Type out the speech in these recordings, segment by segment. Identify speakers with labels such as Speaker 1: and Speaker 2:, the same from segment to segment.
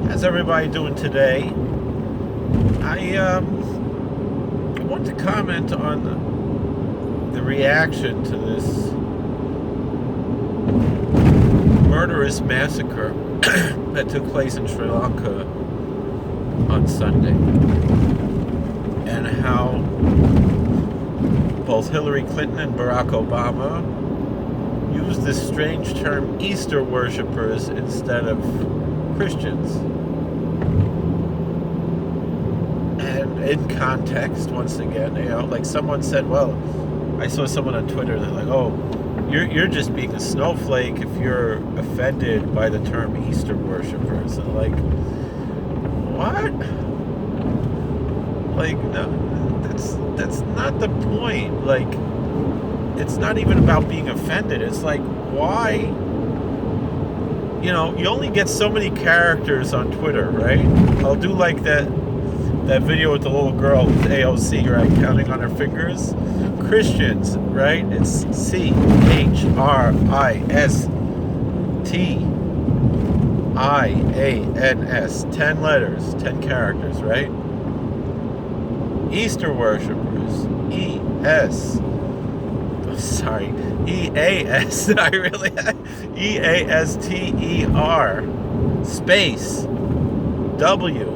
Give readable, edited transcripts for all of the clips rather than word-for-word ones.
Speaker 1: How's everybody doing today? I want to comment on the reaction to this murderous massacre that took place in Sri Lanka on Sunday, and how both Hillary Clinton and Barack Obama used this strange term Easter worshippers instead of Christians. And in context, once again, like someone said, well, I saw someone on Twitter, they're like, oh, you're just being a snowflake if you're offended by the term Easter worshippers. And like, what? Like, no, that's not the point. Like, it's not even about being offended. It's like, why? You only get so many characters on Twitter, right? I'll do like that video with the little girl with AOC, right, counting on her fingers. Christians, right? It's CHRISTIANS. 10 letters, 10 characters, right? Easter worshippers, EAS. I really EASTER space WORSHIPPERS.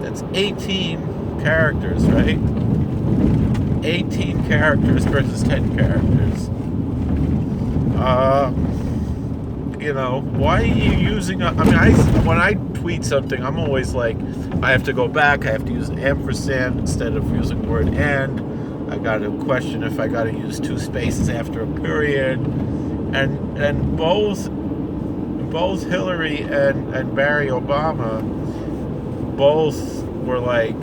Speaker 1: That's 18 characters, right? 18 characters versus 10 characters. Why are you using when I tweet something, I'm always like, I have to go back, I have to use an ampersand instead of using the word and. I got to question if I got to use two spaces after a period. And both Hillary and Barry Obama both were like,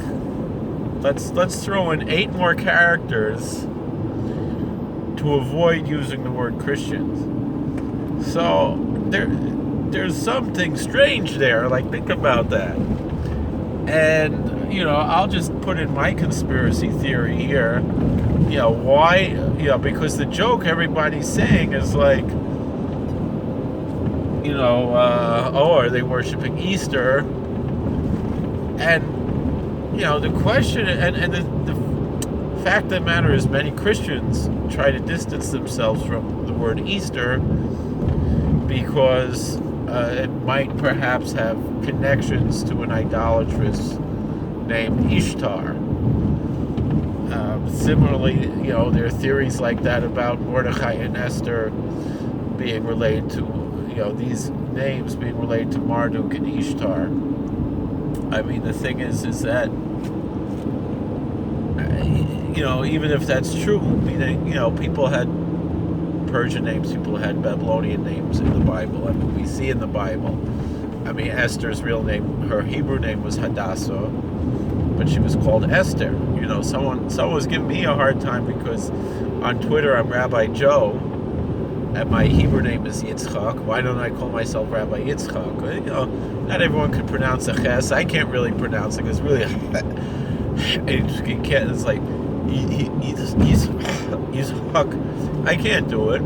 Speaker 1: let's throw in 8 more characters to avoid using the word Christians. So there's something strange there. Like, think about that. And I'll just put in my conspiracy theory here. Why? Because the joke everybody's saying is like, oh, are they worshiping Easter? And, the question, and the fact of the matter is, many Christians try to distance themselves from the word Easter because it might perhaps have connections to an idolatrous named Ishtar. Similarly, there are theories like that about Mordechai and Esther being related to, these names being related to Marduk and Ishtar. I mean, the thing is that, even if that's true, people had Persian names, people had Babylonian names in the Bible. I mean, we see in the Bible. I mean, Esther's real name, her Hebrew name was Hadassah, but she was called Esther. Someone was giving me a hard time because on Twitter I'm Rabbi Joe, and my Hebrew name is Yitzchak. Why don't I call myself Rabbi Yitzchak? Not everyone can pronounce a ches. I can't really pronounce it because really, you can't. It's like Yitzchak. I can't do it.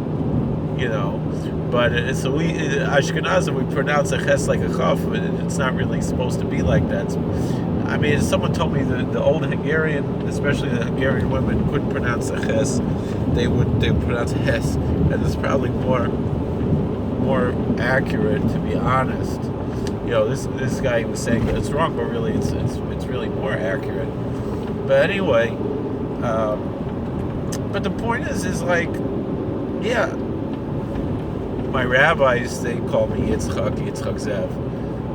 Speaker 1: But it's Ashkenazim, we pronounce a ches like a chaf, and it's not really supposed to be like that. I mean, someone told me that the old Hungarian, especially the Hungarian women, couldn't pronounce a ches. They would pronounce hes, and it's probably more accurate, to be honest. This guy was saying that it's wrong, but really it's really more accurate. But anyway, but the point is like, yeah. My rabbis, they call me Yitzchak Zev,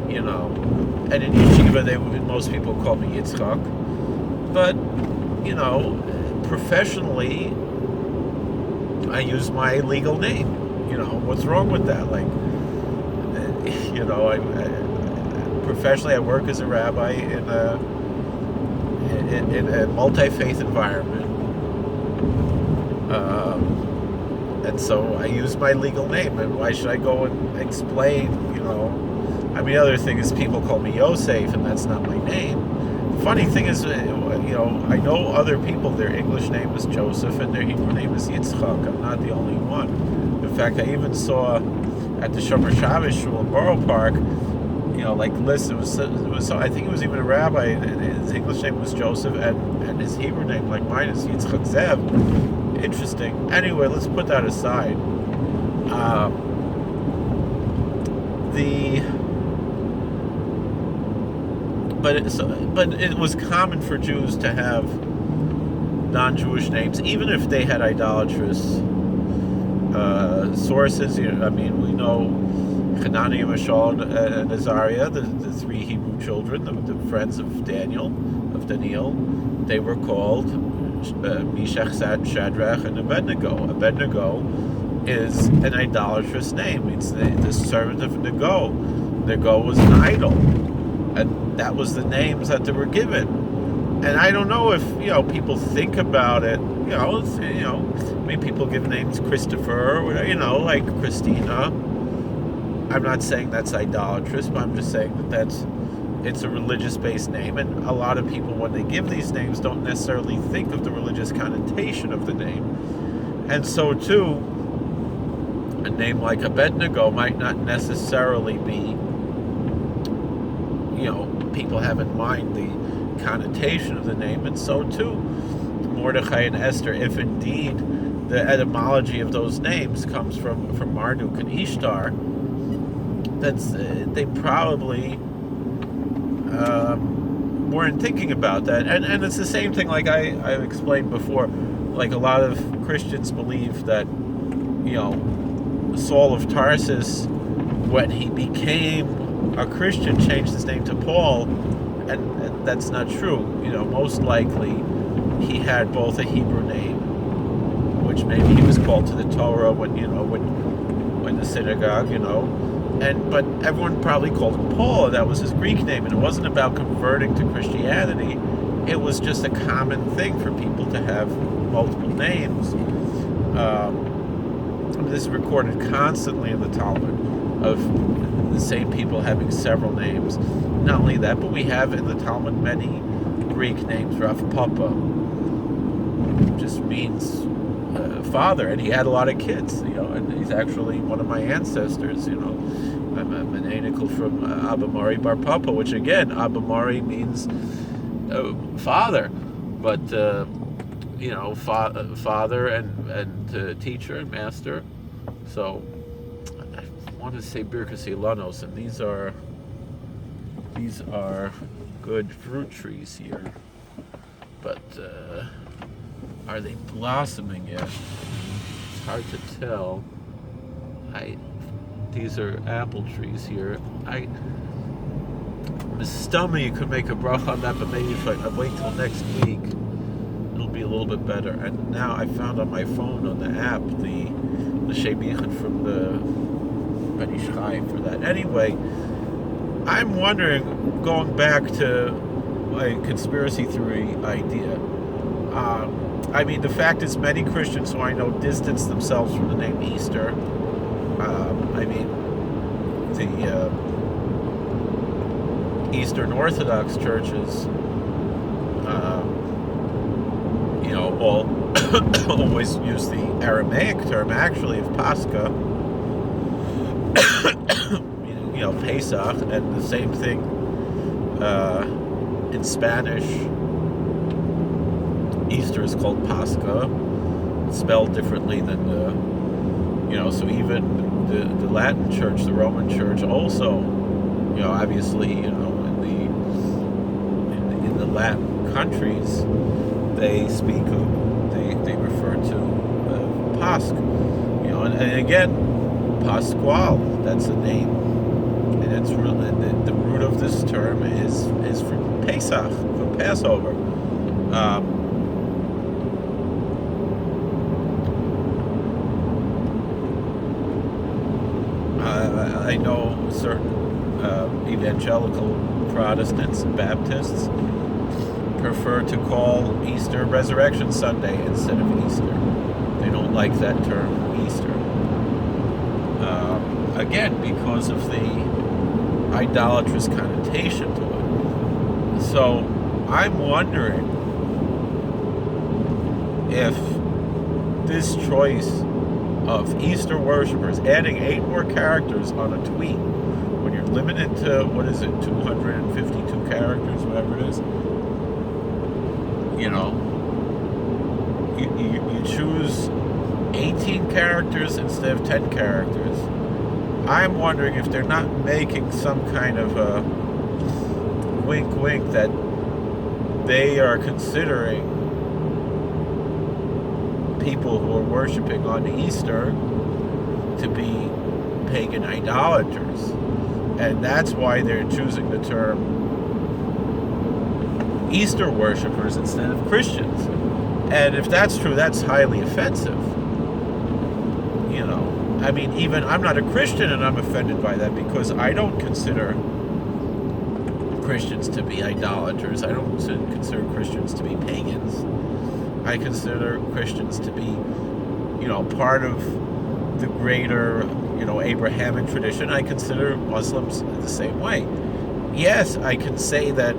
Speaker 1: and in yeshiva, most people call me Yitzchak, but, professionally, I use my legal name. What's wrong with that? Like, professionally, I work as a rabbi in a multi-faith environment. And so I use my legal name, and why should I go and explain, I mean, the other thing is people call me Yosef, and that's not my name. funny thing is, I know other people, their English name is Joseph and their Hebrew name is Yitzchak. I'm not the only one. In fact, I even saw at the Shomer Shabbos Shul in Borough Park, like lists. It was I think it was even a rabbi, and his English name was Joseph, and his Hebrew name, like mine, is Yitzchak Zev. Interesting. Anyway, let's put that aside. But it was common for Jews to have non-Jewish names, even if they had idolatrous sources. We know Hananiah, Mishael, and Azariah, the three Hebrew children, the friends of Daniel, they were called Meshach, Shadrach, and Abednego. Abednego is an idolatrous name. It's the servant of Nego. Nego was an idol, and that was the names that they were given. And I don't know if people think about it. People give names Christopher, like Christina. I'm not saying that's idolatrous, but I'm just saying that it's a religious-based name, and a lot of people, when they give these names, don't necessarily think of the religious connotation of the name. And so too, a name like Abednego might not necessarily be, people have in mind the connotation of the name. And so too, Mordechai and Esther, if indeed the etymology of those names comes from Marduk and Ishtar, they probably weren't thinking about that. And it's the same thing, like I've explained before, like a lot of Christians believe that, Saul of Tarsus, when he became a Christian, changed his name to Paul, and that's not true. Most likely he had both a Hebrew name, which maybe he was called to the Torah when the synagogue, but everyone probably called him Paul. That was his Greek name, and it wasn't about converting to Christianity. It was just a common thing for people to have multiple names. This is recorded constantly in the Talmud, of the same people having several names. Not only that, but we have in the Talmud many Greek names. Rav Papa just means father, and he had a lot of kids, and he's actually one of my ancestors. I'm an anical from Abba Mari Bar Papa, which again, Abba Mari means father, but father and teacher and master. So I want to say Birkas Ilanos, and these are good fruit trees here, but are they blossoming yet? It's hard to tell. These are apple trees here. Mrs. Stomach, you could make a bracha on that, but maybe if I wait till next week, it'll be a little bit better. And now I found on my phone, on the app, the Shemichan from the Ben Ish Chai for that. Anyway, I'm wondering, going back to my conspiracy theory idea, the fact is many Christians who I know distance themselves from the name Easter. The Eastern Orthodox churches, all always use the Aramaic term, actually, of Pascha, Pesach, and the same thing in Spanish. Easter is called Pascha, spelled differently than so even the Latin Church, the Roman Church, also, obviously, in the Latin countries, they refer to Pascha, and again, Pasquale, that's the name, and it's really the root of this term is from Pesach, from Passover. I know certain evangelical Protestants and Baptists prefer to call Easter Resurrection Sunday instead of Easter. They don't like that term, Easter. Again, because of the idolatrous connotation to it. So, I'm wondering if this choice of Easter worshippers, adding 8 more characters on a tweet, when you're limited to, 252 characters, whatever it is, you choose 18 characters instead of 10 characters. I'm wondering if they're not making some kind of a wink wink that they are considering people who are worshiping on Easter to be pagan idolaters. And that's why they're choosing the term Easter worshippers instead of Christians. And if that's true, that's highly offensive. I mean, even I'm not a Christian and I'm offended by that, because I don't consider Christians to be idolaters. I don't consider Christians to be pagans. I consider Christians to be, part of the greater, Abrahamic tradition. I consider Muslims the same way. Yes, I can say that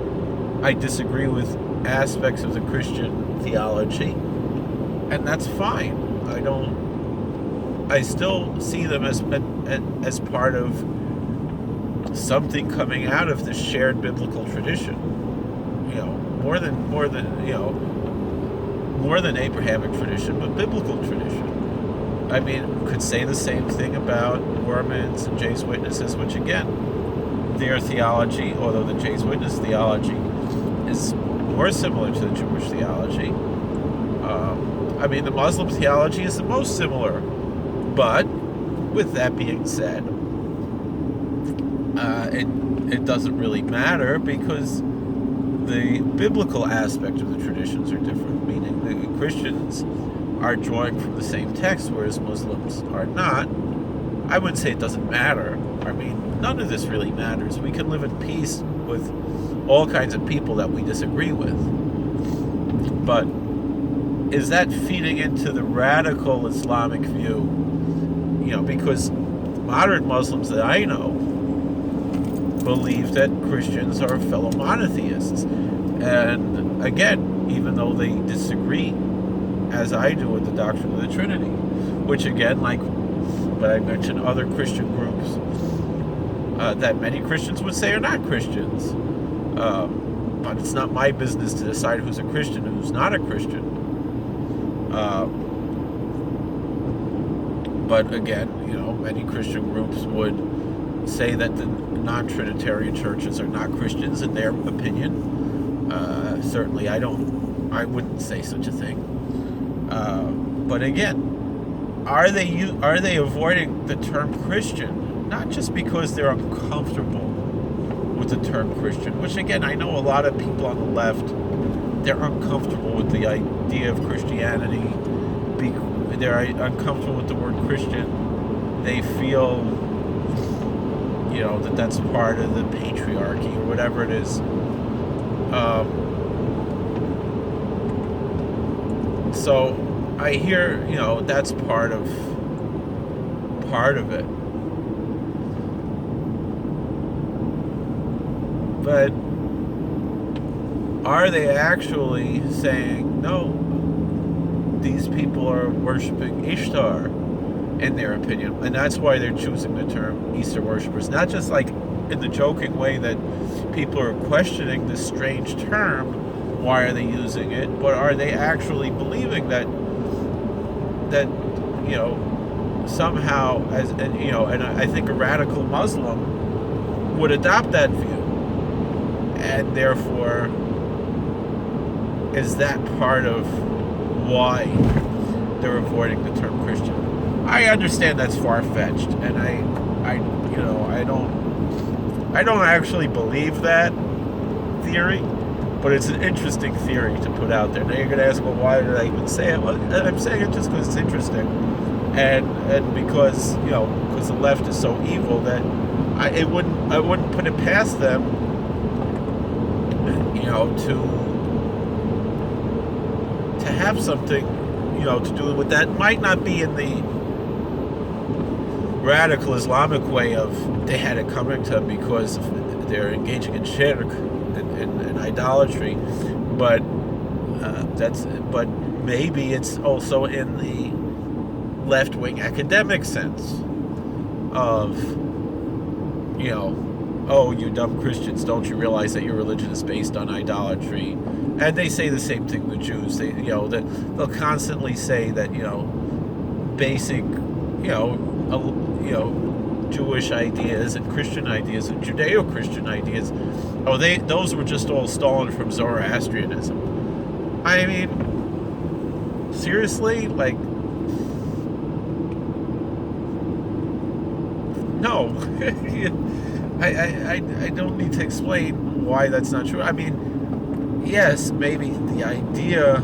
Speaker 1: I disagree with aspects of the Christian theology, and that's fine. I still see them as part of something coming out of the shared biblical tradition. More than Abrahamic tradition, but biblical tradition. I mean, could say the same thing about Mormons and Jehovah's Witnesses, which again, their theology, although the Jehovah's Witness theology is more similar to the Jewish theology. The Muslim theology is the most similar. But with that being said, it doesn't really matter, because the biblical aspect of the traditions are different, meaning the Christians are drawing from the same text, whereas Muslims are not. I wouldn't say it doesn't matter. I mean, none of this really matters. We can live in peace with all kinds of people that we disagree with. But is that feeding into the radical Islamic view? Because modern Muslims that I know believe that Christians are fellow monotheists. And again, even though they disagree, as I do, with the doctrine of the Trinity, which again, like what I mentioned, other Christian groups that many Christians would say are not Christians. But it's not my business to decide who's a Christian and who's not a Christian. But again, many Christian groups would say that the non-Trinitarian churches are not Christians in their opinion. Certainly, I wouldn't say such a thing. But again, are they avoiding the term Christian, not just because they're uncomfortable with the term Christian, which again, I know a lot of people on the left, they're uncomfortable with the idea of Christianity. They're uncomfortable with the word Christian. They feel, that that's part of the patriarchy or whatever it is. So I hear, that's part of it. But are they actually saying, no, these people are worshiping Ishtar in their opinion, and that's why they're choosing the term Easter worshippers, not just like in the joking way that people are questioning this strange term, why are they using it, but are they actually believing that somehow, and I think a radical Muslim would adopt that view, and therefore is that part of why they're avoiding the term Christian? I understand that's far-fetched, and I don't actually believe that theory, but it's an interesting theory to put out there. Now you're going to ask, well, why did I even say it? Well, I'm saying it just because it's interesting, and because because the left is so evil that I wouldn't put it past them, to have something, to do with that. Might not be in the radical Islamic way of they had it coming to them because they're engaging in shirk, in idolatry, but but maybe it's also in the left-wing academic sense of, oh, you dumb Christians, don't you realize that your religion is based on idolatry? And they say the same thing with Jews. They'll constantly say that, basic, Jewish ideas and Christian ideas and Judeo-Christian ideas, those were just all stolen from Zoroastrianism. I mean, seriously? Like, no. I don't need to explain why that's not true. I mean, yes, maybe the idea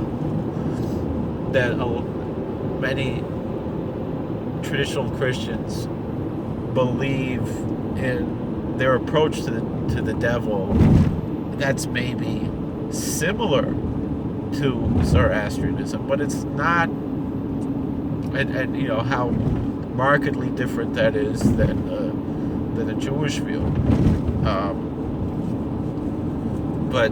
Speaker 1: that many traditional Christians believe in their approach to the devil, that's maybe similar to Zoroastrianism, but it's not, and how markedly different that is than a Jewish view. But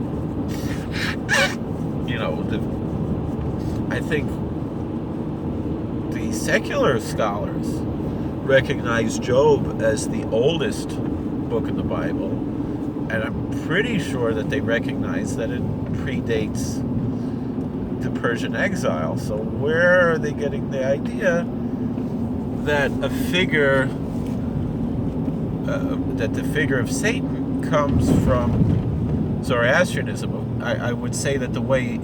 Speaker 1: I think the secular scholars recognize Job as the oldest book in the Bible, and I'm pretty sure that they recognize that it predates the Persian exile. So where are they getting the idea that the figure of Satan comes from Zoroastrianism? I would say that the way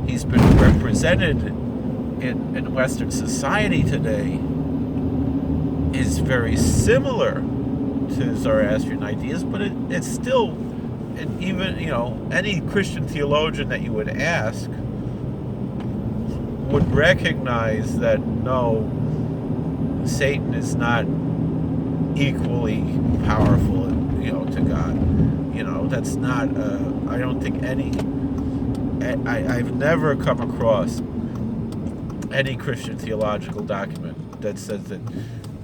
Speaker 1: he's been represented in Western society today is very similar to Zoroastrian ideas, but it's still, and even any Christian theologian that you would ask would recognize that no, Satan is not equally powerful, to God. That's not. I don't think I've never come across any Christian theological document that says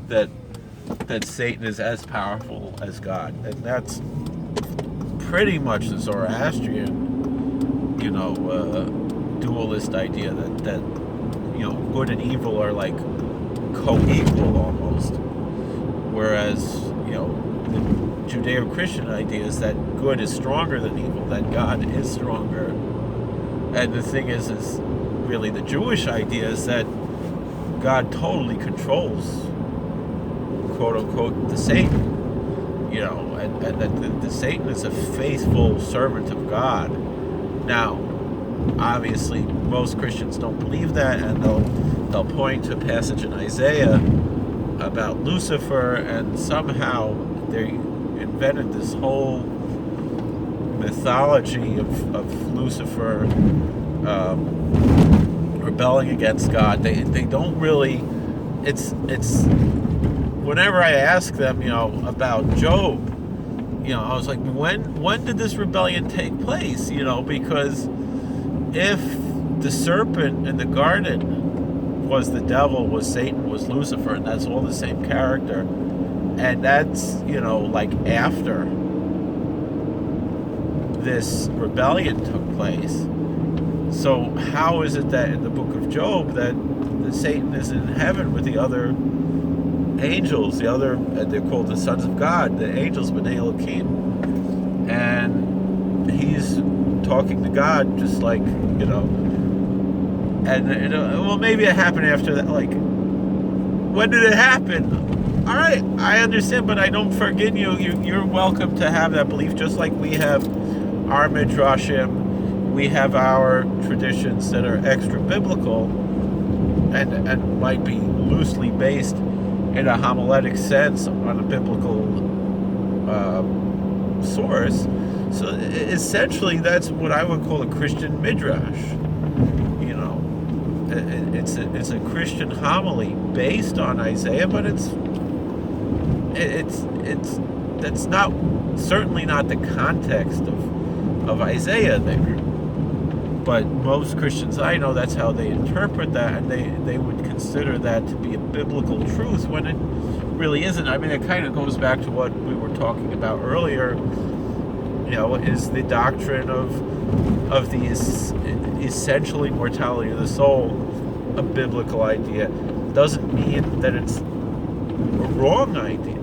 Speaker 1: that Satan is as powerful as God, and that's pretty much the Zoroastrian, dualist idea that good and evil are like co-equal almost, whereas the Judeo-Christian idea is that good is stronger than evil, that God is stronger. And the thing is really the Jewish idea is that God totally controls, quote unquote, the Satan, and that the Satan is a faithful servant of God. Now, obviously, most Christians don't believe that, and they'll point to a passage in Isaiah about Lucifer, and somehow they invented this whole mythology of Lucifer rebelling against God. They don't really. It's whenever I ask them, about Job, I was like, when did this rebellion take place? Because if the serpent in the garden was the devil, was Satan, was Lucifer, and that's all the same character, and that's like after this rebellion took place. So how is it that in the book of Job that Satan is in heaven with the other angels, they're called the sons of God, the angels, B'nai Elohim, and he's talking to God just like, and well, maybe it happened after that. Like, when did it happen? All right, I understand, but I don't forgive you. You're welcome to have that belief, just like we have our midrashim, we have our traditions that are extra biblical and might be loosely based in a homiletic sense on a biblical source. So essentially, that's what I would call a Christian midrash. It's a Christian homily based on Isaiah, but it's that's not, certainly not the context of Isaiah there. But most Christians I know, that's how they interpret that, and they would consider that to be a biblical truth when it really isn't. I mean, it kind of goes back to what we were talking about earlier, is the doctrine of the essential immortality of the soul a biblical idea. Doesn't mean that it's a wrong idea,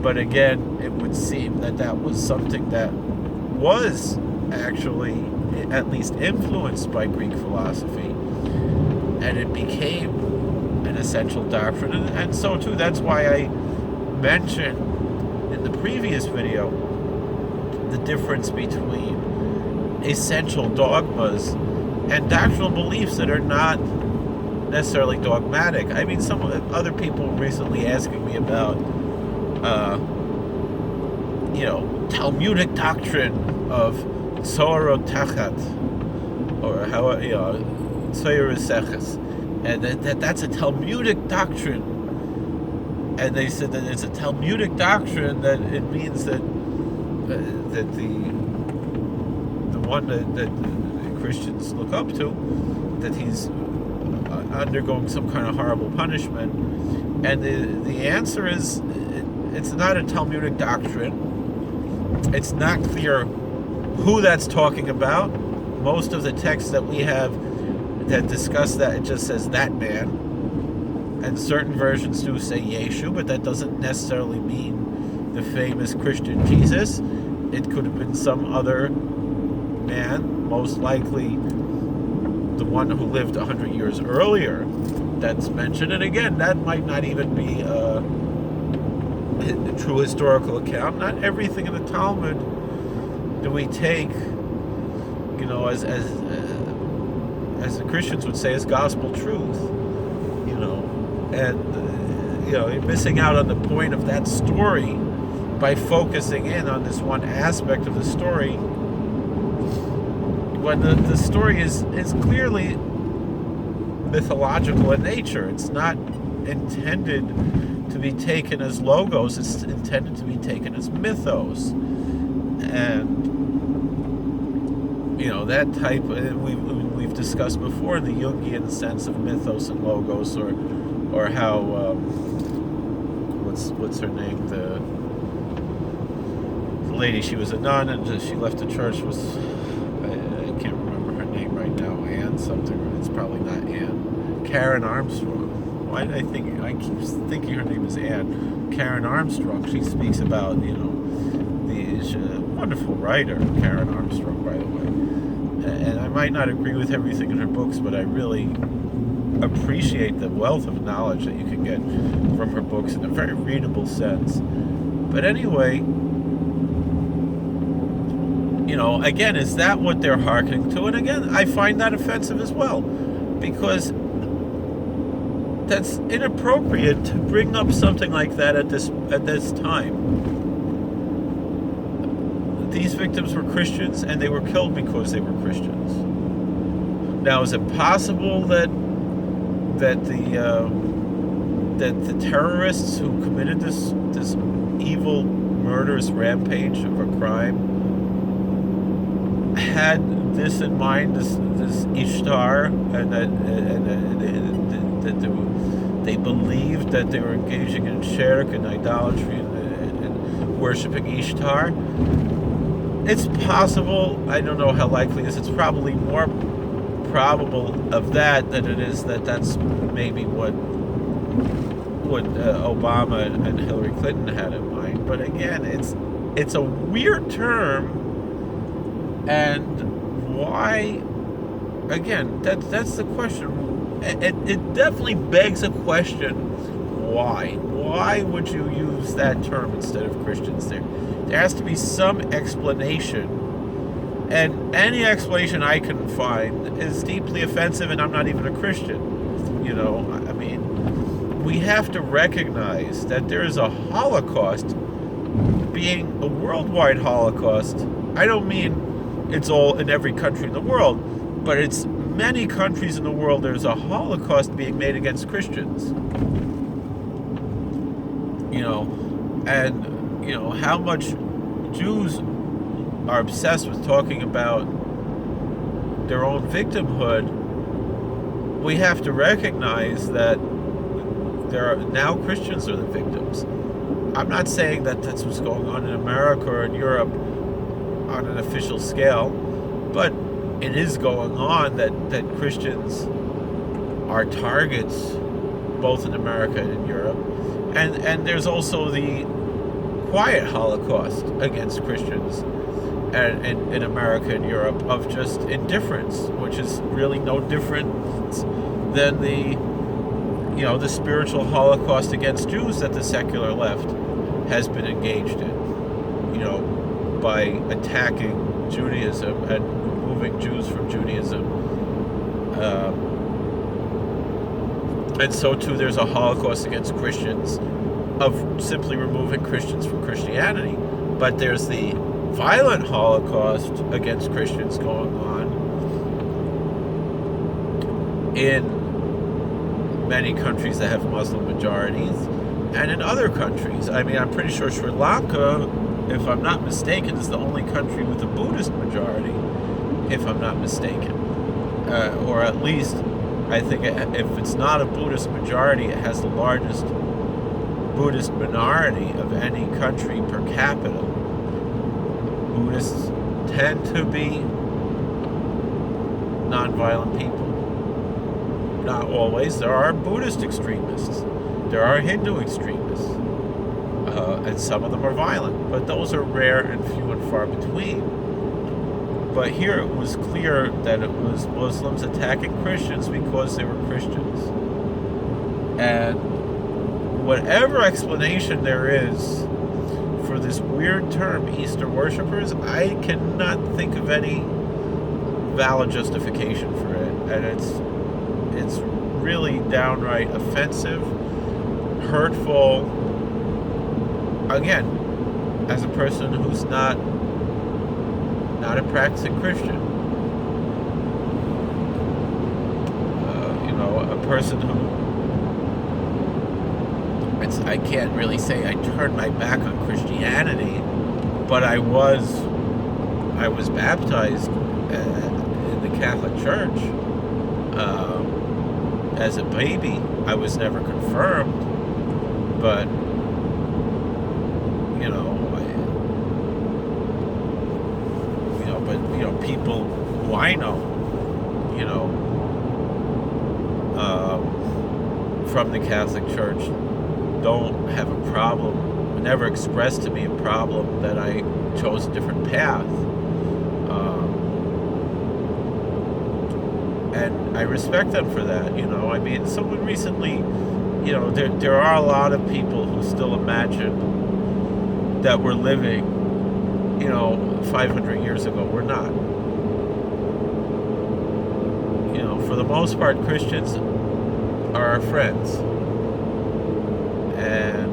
Speaker 1: but again, it would seem that that was something that was actually at least influenced by Greek philosophy, and it became an essential doctrine. And so too, that's why I mentioned in the previous video the difference between essential dogmas and doctrinal beliefs that are not necessarily dogmatic. I mean, some other people recently asking me about Talmudic doctrine of Tzoro Tachat, or how Tzoro Seches, and that's a Talmudic doctrine. And they said that it's a Talmudic doctrine, that it means that that the one that the Christians look up to, that he's undergoing some kind of horrible punishment. And the answer is, it's not a Talmudic doctrine. It's not clear who that's talking about. Most of the texts that we have that discuss that, it just says that man. And certain versions do say Yeshu, but that doesn't necessarily mean the famous Christian Jesus. It could have been some other man, most likely the one who lived 100 years earlier that's mentioned. And again, that might not even be a true historical account. Not everything in the Talmud do we take, as the Christians would say, as gospel truth. And you're missing out on the point of that story by focusing in on this one aspect of the story, when the story is clearly mythological in nature. It's not intended to be taken as logos. It's intended to be taken as mythos. And that type, we've discussed before, the Jungian sense of mythos and logos, or how what's her name, the lady, she was a nun and she left the church, was I can't remember her name right now, Anne something. It's probably not Anne. Karen Armstrong. I keep thinking her name is Anne. Karen Armstrong. She speaks about she's a wonderful writer, Karen Armstrong, by the way. And I might not agree with everything in her books, but I really appreciate the wealth of knowledge that you can get from her books in a very readable sense. But anyway, again, is that what they're hearkening to? And again, I find that offensive as well, because that's inappropriate to bring up something like that at this time. These victims were Christians, and they were killed because they were Christians. Now, is it possible that the terrorists who committed this evil, murderous rampage of a crime had this in mind, this Ishtar, and that they believed that they were engaging in shirk and idolatry and worshiping Ishtar? It's possible. I don't know how likely it is. It's probably more probable of that than it is that that's maybe what Obama and Hillary Clinton had in mind. But again, it's a weird term, and why? Again, that's the question. It definitely begs a question. Why? Why would you use that term instead of Christians? There has to be some explanation, and any explanation I can find is deeply offensive, and I'm not even a Christian. I mean, we have to recognize that there is a Holocaust, being a worldwide Holocaust. I don't mean it's all in every country in the world, but it's many countries in the world. There's a Holocaust being made against Christians. And how much Jews are obsessed with talking about their own victimhood. We have to recognize that now Christians are the victims. I'm not saying that that's what's going on in America or in Europe, on an official scale, but it is going on that Christians are targets both in America and in Europe. And there's also the quiet Holocaust against Christians and in America and Europe of just indifference, which is really no different than the spiritual Holocaust against Jews that the secular left has been engaged in, by attacking Judaism and removing Jews from Judaism. And so too there's a Holocaust against Christians of simply removing Christians from Christianity. But there's the violent Holocaust against Christians going on in many countries that have Muslim majorities and in other countries. I mean, I'm pretty sure Sri Lanka, if I'm not mistaken, is the only country with a Buddhist majority, if I'm not mistaken. Or at least, I think if it's not a Buddhist majority, it has the largest Buddhist minority of any country per capita. Buddhists tend to be nonviolent people. Not always. There are Buddhist extremists. There are Hindu extremists. And some of them are violent. But those are rare and few and far between. But here it was clear that it was Muslims attacking Christians because they were Christians. And whatever explanation there is for this weird term, Easter worshippers, I cannot think of any valid justification for it. And it's really downright offensive, hurtful. Again, as a person who's not a practicing Christian, a person who, I can't really say I turned my back on Christianity, but I was baptized in the Catholic Church as a baby. I was never confirmed, but people who I know, from the Catholic Church don't have a problem, never expressed to me a problem that I chose a different path. And I respect them for that, I mean, someone recently, there are a lot of people who still imagine that we're living, 500 years ago. We're not. For the most part, Christians are our friends. And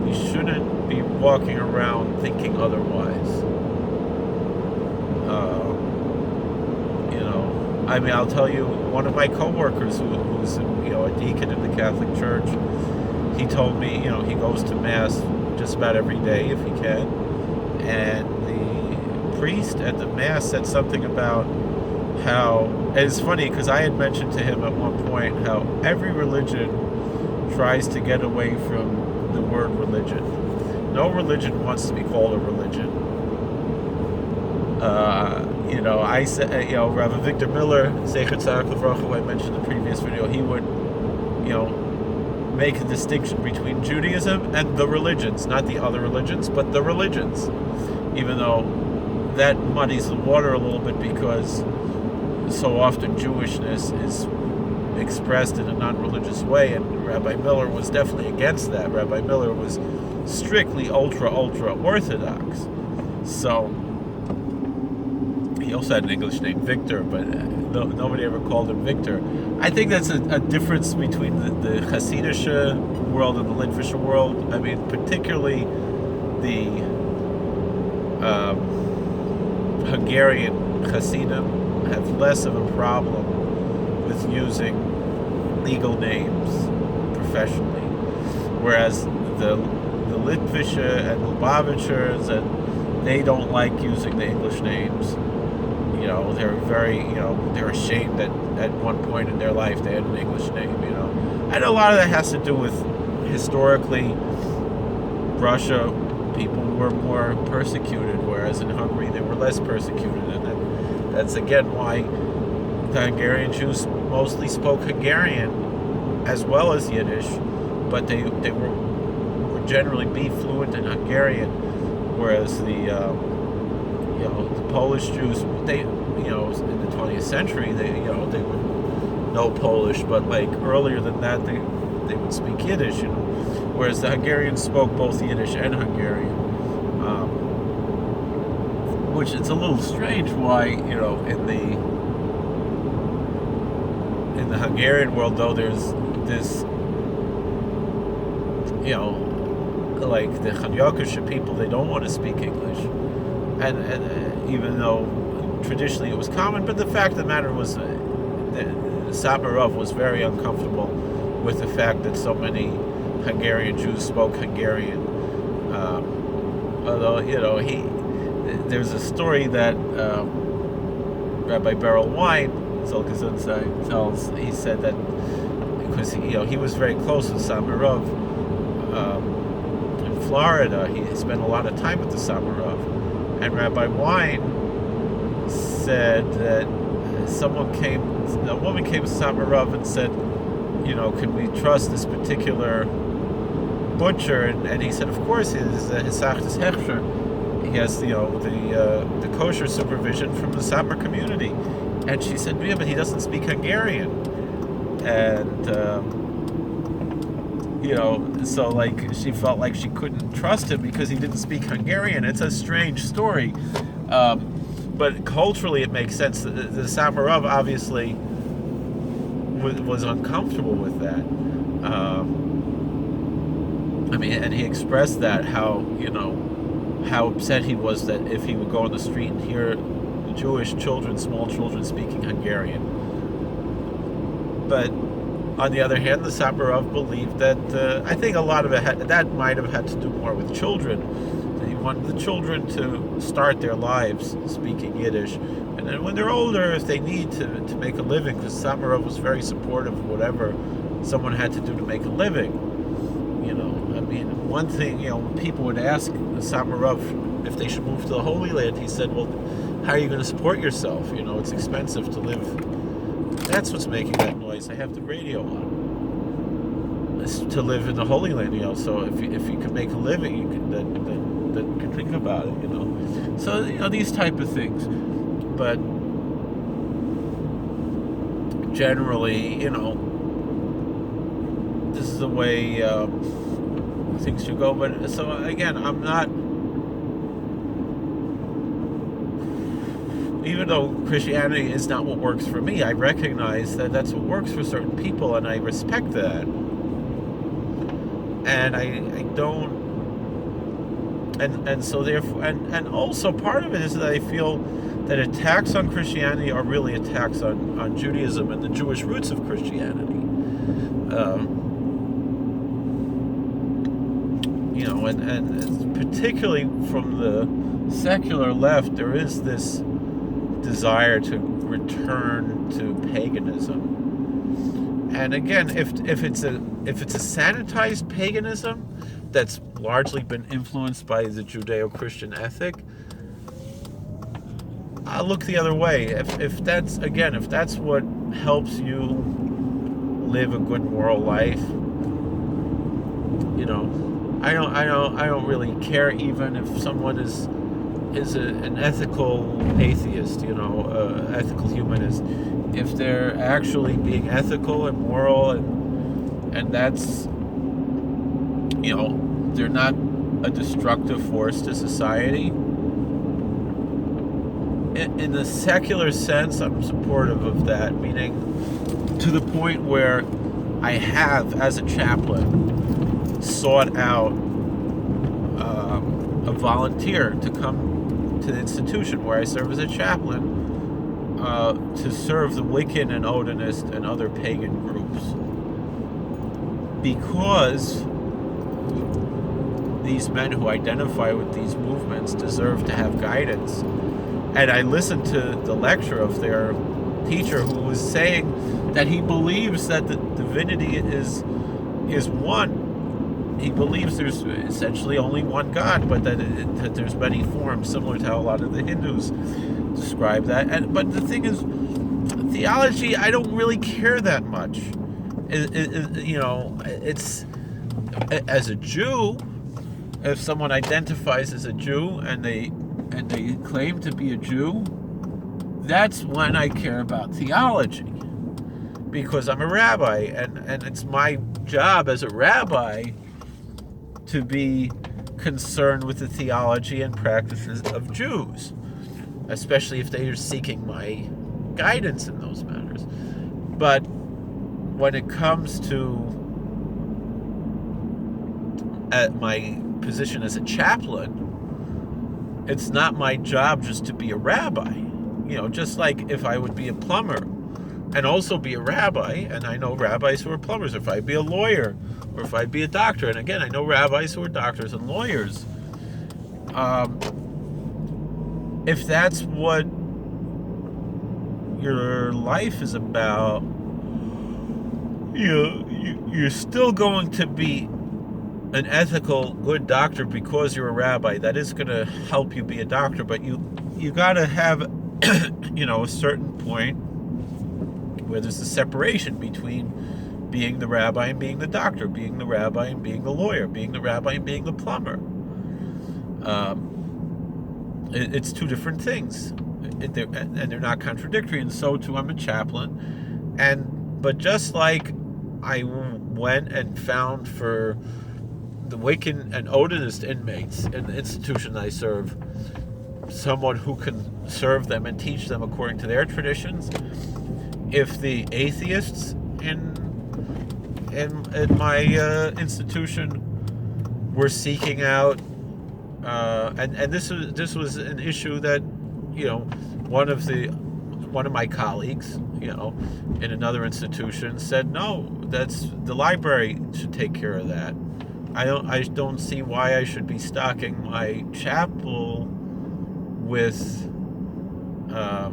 Speaker 1: we shouldn't be walking around thinking otherwise. I mean, I'll tell you, one of my coworkers who's a deacon in the Catholic Church, he told me, he goes to Mass just about every day if he can. And the priest at the Mass said something about how, and it's funny because I had mentioned to him at one point how every religion tries to get away from the word religion. No religion wants to be called a religion. I said, Rabbi Victor Miller, Zecher Tzaddik Livracha, who I mentioned in the previous video, he would, make a distinction between Judaism and the religions, not the other religions, but the religions. Even though that muddies the water a little bit because so often Jewishness is expressed in a non-religious way, and Rabbi Miller was definitely against that. Rabbi Miller was strictly ultra Orthodox. So he also had an English name, Victor, but nobody ever called him Victor. I think that's a difference between the Hasidische world and the Litvische world. I mean, particularly the Hungarian Hasidim have less of a problem with using legal names professionally, whereas the Litvische and Lubavitchers, and they don't like using the English names. They're very, they're ashamed that at one point in their life they had an English name, And a lot of that has to do with historically Russia people were more persecuted, whereas in Hungary they were less persecuted. And that's again why the Hungarian Jews mostly spoke Hungarian as well as Yiddish, but they would generally be fluent in Hungarian, whereas the Polish Jews, they in the 20th century they would know Polish, but like earlier than that they would speak Yiddish, whereas the Hungarians spoke both Yiddish and Hungarian, which it's a little strange why in the Hungarian world, though, there's this, like the Hanyakisha people, they don't want to speak English, and even though traditionally it was common, but the fact of the matter was that Samarov was very uncomfortable with the fact that so many Hungarian Jews spoke Hungarian. Although there's a story that Rabbi Beryl Wein, Zolkazunzai, tells. He said that because he was very close with Samarov in Florida, he spent a lot of time with the Samarov, and Rabbi Wein said that a woman came to Samarov and said, can we trust this particular butcher? And he said, of course, his Hesachtes Hechsher. He has the kosher supervision from the Satmar community. And she said, yeah, but he doesn't speak Hungarian. And so like she felt like she couldn't trust him because he didn't speak Hungarian. It's a strange story, but culturally it makes sense. The Samarov obviously was uncomfortable with that. And he expressed that how upset he was that if he would go on the street and hear Jewish children, small children, speaking Hungarian. But on the other hand, the Samarov believed that I think a lot of that might have had to do more with children. He wanted the children to start their lives speaking Yiddish, and then when they're older, if they need to make a living, because Samarov was very supportive of whatever someone had to do to make a living. One thing, when people would ask Samarov if they should move to the Holy Land, he said, well, how are you going to support yourself? It's expensive to live. That's what's making that noise. I have the radio on. It's to live in the Holy Land, so if you can make a living, you can then you can think about it, So, these type of things. But generally, this is the way things should go. But so again, I'm not, even though Christianity is not what works for me, I recognize that that's what works for certain people, and I respect that. And I don't, and so therefore, and also part of it is that I feel that attacks on Christianity are really attacks on Judaism and the Jewish roots of Christianity. And particularly from the secular left, there is this desire to return to paganism. And again, if it's a sanitized paganism that's largely been influenced by the Judeo-Christian ethic, I'll look the other way. If that's what helps you live a good moral life, I don't really care even if someone is an ethical atheist, ethical humanist. If they're actually being ethical and moral, and that's, they're not a destructive force to society. In the secular sense, I'm supportive of that, meaning to the point where I have, as a chaplain, sought out a volunteer to come to the institution where I serve as a chaplain to serve the Wiccan and Odinist and other pagan groups, because these men who identify with these movements deserve to have guidance. And I listened to the lecture of their teacher, who was saying that he believes that the divinity is one, he believes there's essentially only one God, but that there's many forms, similar to how a lot of the Hindus describe that. But the thing is, theology, I don't really care that much. It's as a Jew, if someone identifies as a Jew and they claim to be a Jew, that's when I care about theology, because I'm a rabbi, and it's my job as a rabbi to be concerned with the theology and practices of Jews, especially if they are seeking my guidance in those matters. But when it comes to my position as a chaplain, it's not my job just to be a rabbi. Just like if I would be a plumber and also be a rabbi, and I know rabbis who are plumbers, if I'd be a lawyer, or if I'd be a doctor, and again, I know rabbis who are doctors and lawyers. If that's what your life is about, you're still going to be an ethical, good doctor because you're a rabbi. That is going to help you be a doctor, but you got to have a certain point where there's a separation between being the rabbi and being the doctor, being the rabbi and being the lawyer, being the rabbi and being the plumber. It's two different things, and they're not contradictory, and so too I'm a chaplain. But just like I went and found for the Wiccan and Odinist inmates in the institution I serve someone who can serve them and teach them according to their traditions, if the atheists in my institution were seeking out, and this was an issue that one of my colleagues in another institution said, no, that's the library should take care of that. I don't see why I should be stocking my chapel with how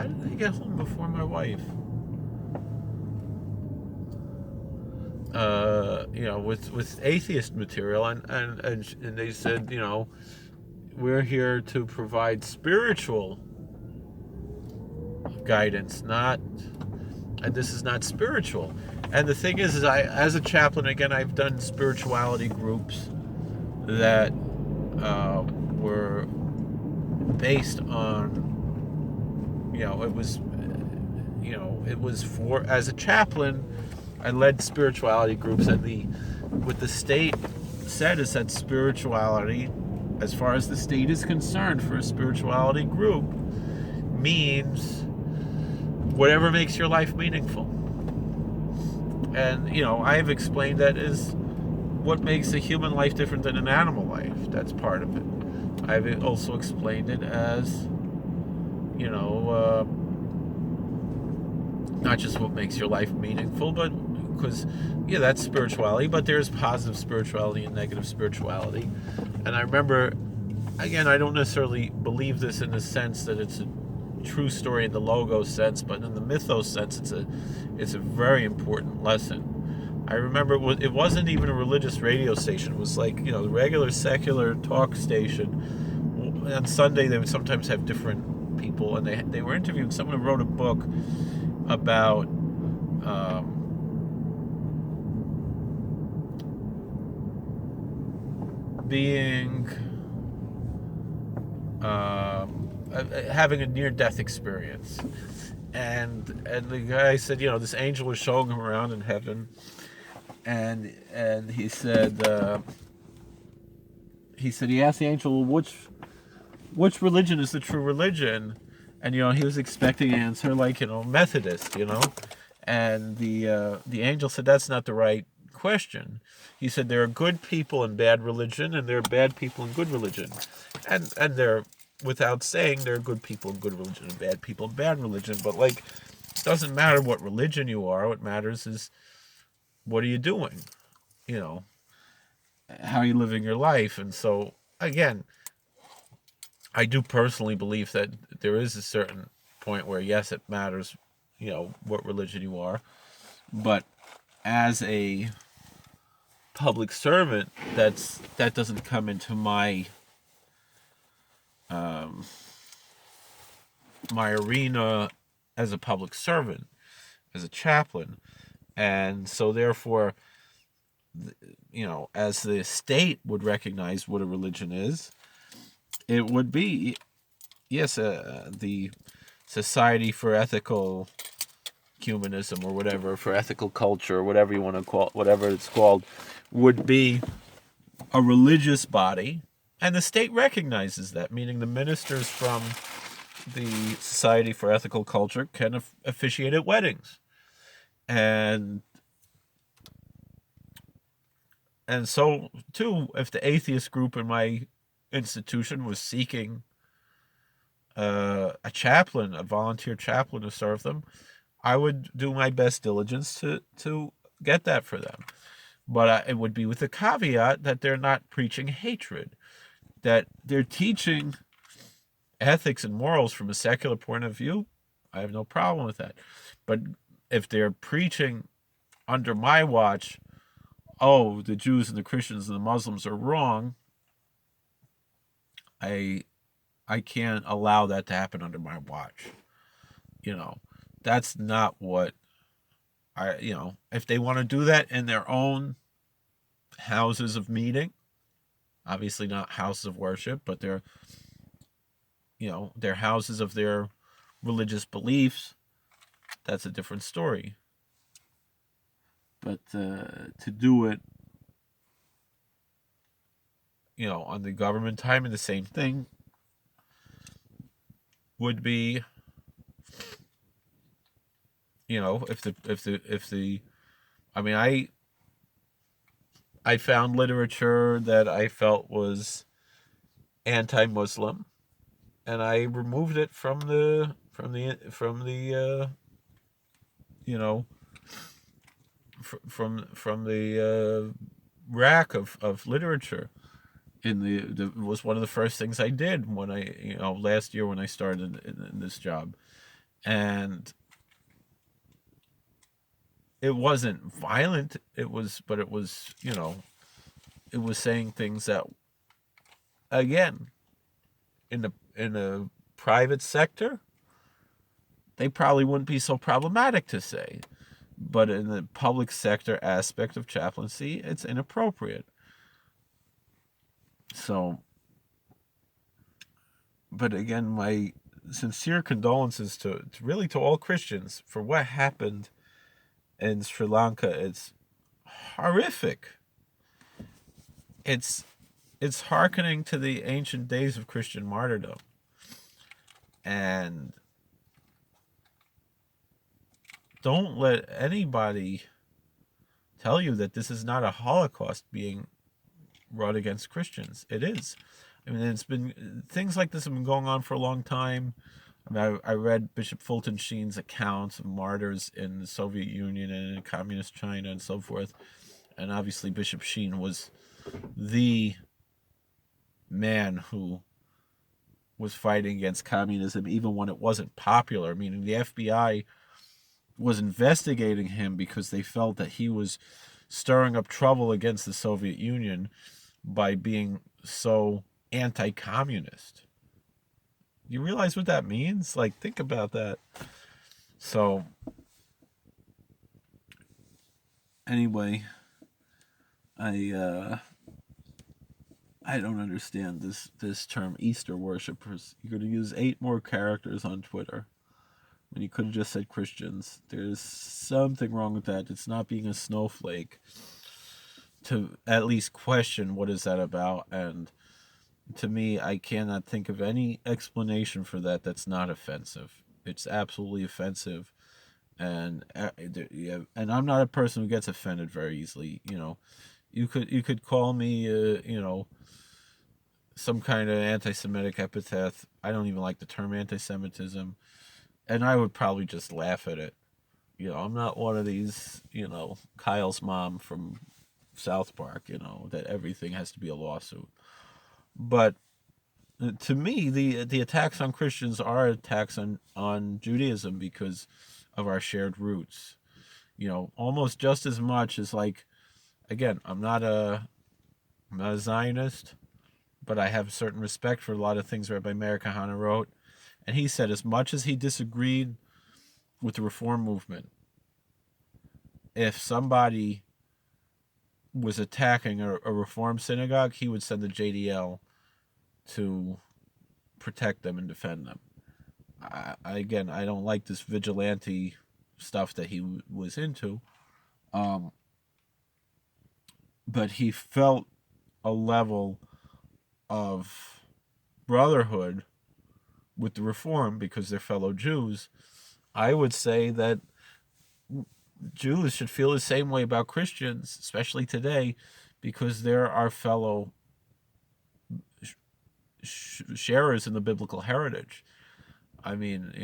Speaker 1: did I get home before my wife? With atheist material, and they said, we're here to provide spiritual guidance, and this is not spiritual. And the thing is I, as a chaplain, again, I've done spirituality groups that were based on, it was for, as a chaplain, I led spirituality groups, and what the state said is that spirituality, as far as the state is concerned, for a spirituality group, means whatever makes your life meaningful. And I've explained that is what makes a human life different than an animal life. That's part of it. I've also explained it as not just what makes your life meaningful, but because that's spirituality, but there's positive spirituality and negative spirituality. And I remember, again, I don't necessarily believe this in the sense that it's a true story in the logos sense, but in the mythos sense, it's a very important lesson. I remember it wasn't even a religious radio station. It was like the regular secular talk station. On Sunday they would sometimes have different people, and they were interviewing someone who wrote a book about being having a near-death experience, and the guy said, this angel was showing him around in heaven, and he said he asked the angel, which religion is the true religion? And he was expecting an answer like Methodist, and the angel said, that's not the right question. He said there are good people in bad religion, and there are bad people in good religion, and there, without saying, there are good people in good religion and bad people in bad religion. But it doesn't matter what religion you are. What matters is, what are you doing? How are you living your life? And so, again, I do personally believe that there is a certain point where, yes, it matters, what religion you are. But as a public servant, that doesn't come into um, my arena as a public servant, as a chaplain. And so therefore, as the state would recognize what a religion is, it would be, yes, the Society for Ethical Humanism, or whatever, for ethical culture, or whatever you want to call it, whatever it's called, would be a religious body, and the state recognizes that, meaning the ministers from the Society for Ethical Culture can officiate at weddings. And so too, if the atheist group in my institution was seeking a chaplain, a volunteer chaplain to serve them, I would do my best diligence to get that for them. But it would be with the caveat that they're not preaching hatred, that they're teaching ethics and morals from a secular point of view. I have no problem with that. But if they're preaching under my watch, oh, the Jews and the Christians and the Muslims are wrong, I can't allow that to happen under my watch. That's not what if they want to do that in their own houses of meeting, obviously not houses of worship, but their houses of their religious beliefs, that's a different story. But to do it, on the government time, and the same thing would be, if the I mean, I found literature that I felt was anti-Muslim, and I removed it from the from the rack of literature. It was one of the first things I did when last year when I started in this job, and it wasn't violent. But it was it was saying things that, again, in the private sector, they probably wouldn't be so problematic to say, but in the public sector aspect of chaplaincy, it's inappropriate. So, but again, my sincere condolences to all Christians for what happened in Sri Lanka. It's horrific. It's hearkening to the ancient days of Christian martyrdom. And don't let anybody tell you that this is not a Holocaust being wrought against Christians. It is. I mean, things like this have been going on for a long time. I read Bishop Fulton Sheen's accounts of martyrs in the Soviet Union and in communist China and so forth. And obviously Bishop Sheen was the man who was fighting against communism even when it wasn't popular, meaning the FBI was investigating him because they felt that he was stirring up trouble against the Soviet Union by being so anti-communist. You realize what that means? Like, think about that. So, anyway, I don't understand this term Easter worshippers. You're going to use 8 more characters on Twitter when you could have just said Christians. There's something wrong with that. It's not being a snowflake to at least question what is that about. And to me, I cannot think of any explanation for that that's not offensive. It's absolutely offensive. And I'm not a person who gets offended very easily. You could call me some kind of anti-Semitic epithet. I don't even like the term anti-Semitism, and I would probably just laugh at it. I'm not one of these, Kyle's mom from South Park, that everything has to be a lawsuit. But to me, the attacks on Christians are attacks on Judaism because of our shared roots. almost just as much as, like, again, I'm not a Zionist, but I have certain respect for a lot of things Rabbi Meir Kahane wrote. And he said, as much as he disagreed with the reform movement, if somebody was attacking a reform synagogue, he would send the JDL to protect them and defend them. Again, I don't like this vigilante stuff that he was into, but he felt a level of brotherhood with the reform because they're fellow Jews. I would say that Jews should feel the same way about Christians, especially today, because they're our fellow sharers in the biblical heritage. I mean,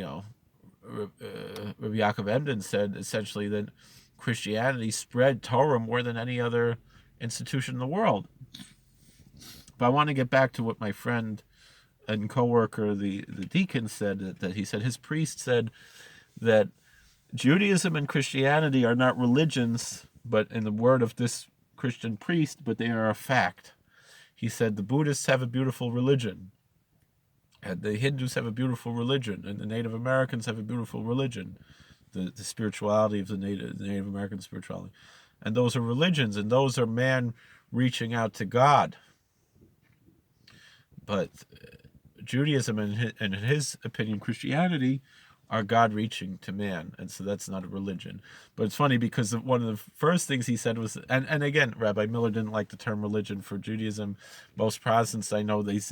Speaker 1: Rabbi Yaakov Emden said essentially that Christianity spread Torah more than any other institution in the world. But I want to get back to what my friend and coworker, the deacon, said. That he said his priest said that Judaism and Christianity are not religions, but in the word of this Christian priest, but they are a fact. He said the Buddhists have a beautiful religion, and the Hindus have a beautiful religion, and the Native Americans have a beautiful religion, the spirituality of the Native American spirituality. And those are religions, and those are man reaching out to God. But Judaism and in his opinion, Christianity are God reaching to man, and so that's not a religion. But it's funny because one of the first things he said was, and again, Rabbi Miller didn't like the term religion for Judaism. Most Protestants I know, they say